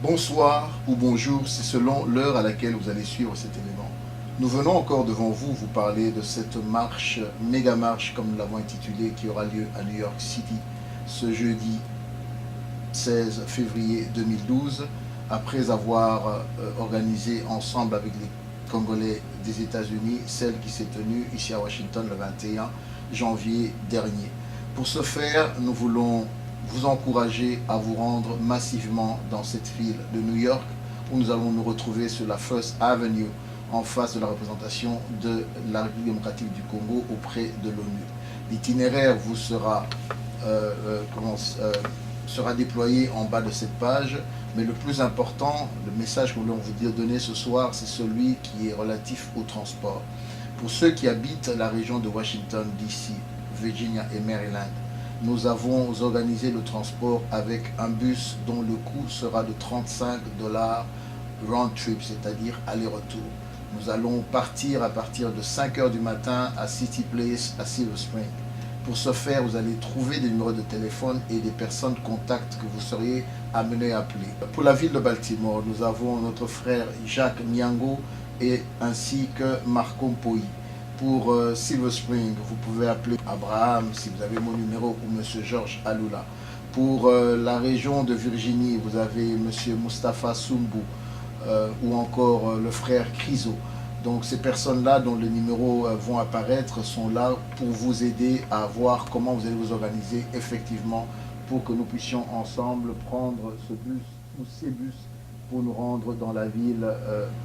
Bonsoir ou bonjour, c'est selon l'heure à laquelle vous allez suivre cet élément. Nous venons encore devant vous vous parler de cette marche, méga marche comme nous l'avons intitulée, qui aura lieu à New York City ce jeudi 16 février 2012, après avoir organisé ensemble avec les Congolais des États-Unis celle qui s'est tenue ici à Washington le 21 janvier dernier. Pour ce faire, nous voulons vous encourager à vous rendre massivement dans cette ville de New York où nous allons nous retrouver sur la First Avenue en face de la représentation de la République démocratique du Congo auprès de l'ONU. L'itinéraire vous sera, sera déployé en bas de cette page, mais le plus important, le message que nous voulons vous donner ce soir, c'est celui qui est relatif au transport. Pour ceux qui habitent la région de Washington, D.C., Virginia et Maryland, nous avons organisé le transport avec un bus dont le coût sera de 35 $ round trip, c'est-à-dire aller-retour. Nous allons partir à partir de 5 h du matin à City Place, à Silver Spring. Pour ce faire, vous allez trouver des numéros de téléphone et des personnes de contact que vous seriez amenés à appeler. Pour la ville de Baltimore, nous avons notre frère Jacques Nyango et ainsi que Marco Mpoi. Pour Silver Spring, vous pouvez appeler Abraham si vous avez mon numéro ou M. Georges Aloula. Pour la région de Virginie, vous avez M. Mustapha Sumbu ou encore le frère Criso. Donc ces personnes-là dont les numéros vont apparaître sont là pour vous aider à voir comment vous allez vous organiser effectivement pour que nous puissions ensemble prendre ce bus ou ces bus pour nous rendre dans la ville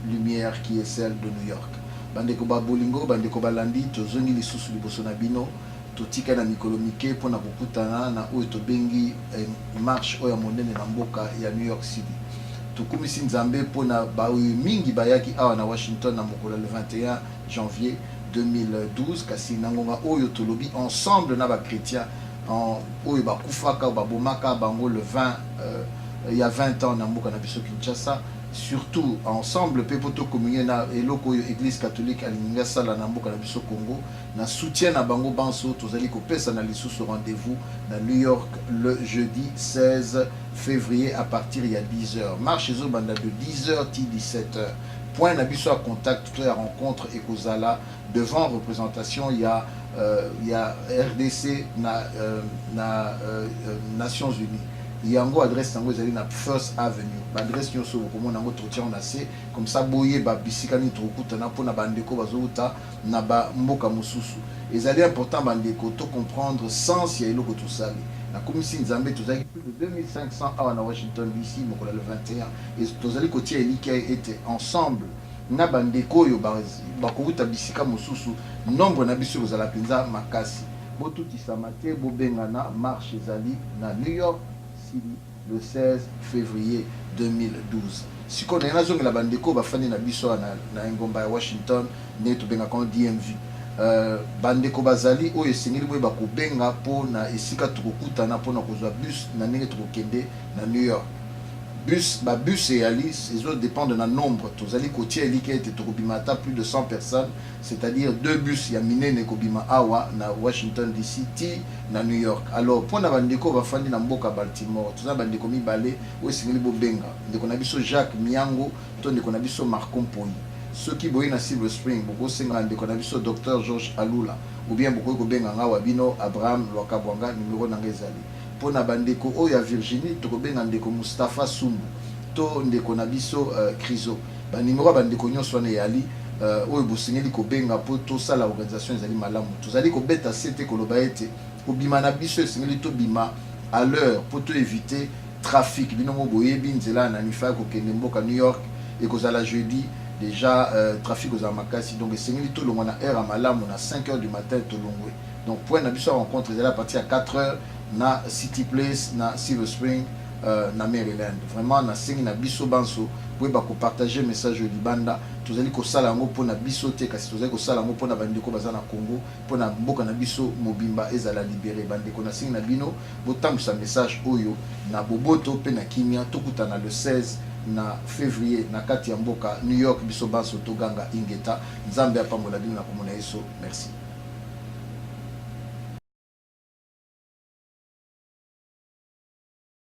lumière qui est celle de New York. Bandeko ba bolingo, bandeko ba landi, tozongi lisusu liboso na bino, totika na mikolo mike mpona kokutana na oyo tobengi marche oyo monene na mboka ya New York City. Tukumisi nzambe mpona baoyo mingi bayaki awa na Washington na mokolo le 21 janvier 2012 kasi na ngonga oyo tolobi ensemble na bakretien oyo bakufaka babomaka bango le 20 il y a 20 ans na mboka na biso Kinshasa, surtout ensemble pe poto communier na eloko oyo église catholique alinga sala na mboka na biso Congo na soutien na bango banso tozali kopesa na lisusu rendez-vous na New York le jeudi 16 février à partir il y a 10 h. Marche zo banda de 10 h ti 17 h. Point na biso à contact toute la rencontre et kozala devant représentation il y a RDC Nations Unies. Yango adresse nango ezali na First Avenue. Adresse nyonso bokomona nango totia on assez comme ça boye ba bisika ni tokutana pona bandeko bazouta na ba mboka mususu. Ezali important bandeko to comprendre sens ya eloko tosali. Na komisi nzambe tozali plus de 2500 awa na Washington DC mokola le 21 et tozali kotia eliki était ensemble na bandeko yo bakokuta bisika mususu nombre na biso kozala penza makasi. Botutisa mate bobengana marche ezali na New York le 16 février 2012. Si on a zone la bandeko bafani na biso na ngomba ya Washington ne to benga kon DMV. Bandeko bazali o esengeli boye bakobenga po na esika tukokuta na po na kozwa bus na ndenge tukokende na New York. Bus et Alice, les autres dépendent d'un nombre. Tozali kotia elike ete tokobimata plus de 100 personnes, c'est-à-dire 2 bus ya minene kobima awa na Washington DC ti na New York. Alors pour na bandeko bafandi na mboka Baltimore, toza bandeko mibale o esengeli bobenga. Ndeko na biso Jacques Miango, to ndeko na biso Marco Mpoi. Ceux qui boyi na Silver Spring, boko senga ndeko na biso Dr Georges Aloula, ou bien boko kobenga ngawa bino Abraham Lwakabwanga, numéro na ngezali. Pour na bandeko oyo ya Virginie tokobenga ndeko Mustapha Sumbu to ndeko na biso Criso ba numéro bandeko nyonso wana yali oyo bosengeli kobenga po to sala organisation ezali malamu tozali kobeta sete koloba ete obima na biso esengeli to bima à l'heure pour to éviter trafic bino mo boyebi nzela na nifa ko kende mboka New York et kozala jeudi déjà trafic aux makasi donc esengeli to longo na heure à malamu na 5 h du matin to longwe donc point na biso rencontre ezali à partir à 4 h na City Place na Silver Spring na Maryland. Vraiment na sengi na biso banso pour ba ko partager message libanda tozali ko sala ngo pona biso te kasi tozali ko sala ngo pona bandeko baza na Congo pona mboka na biso mobimba ezala libéré bandeko na sengi na bino botambusa message oyo na boboto pe na kimia tokutana le 16 na février na kati ya mboka New York biso banso toganga ingeta nzambe apambola bino na komona yeso. Merci.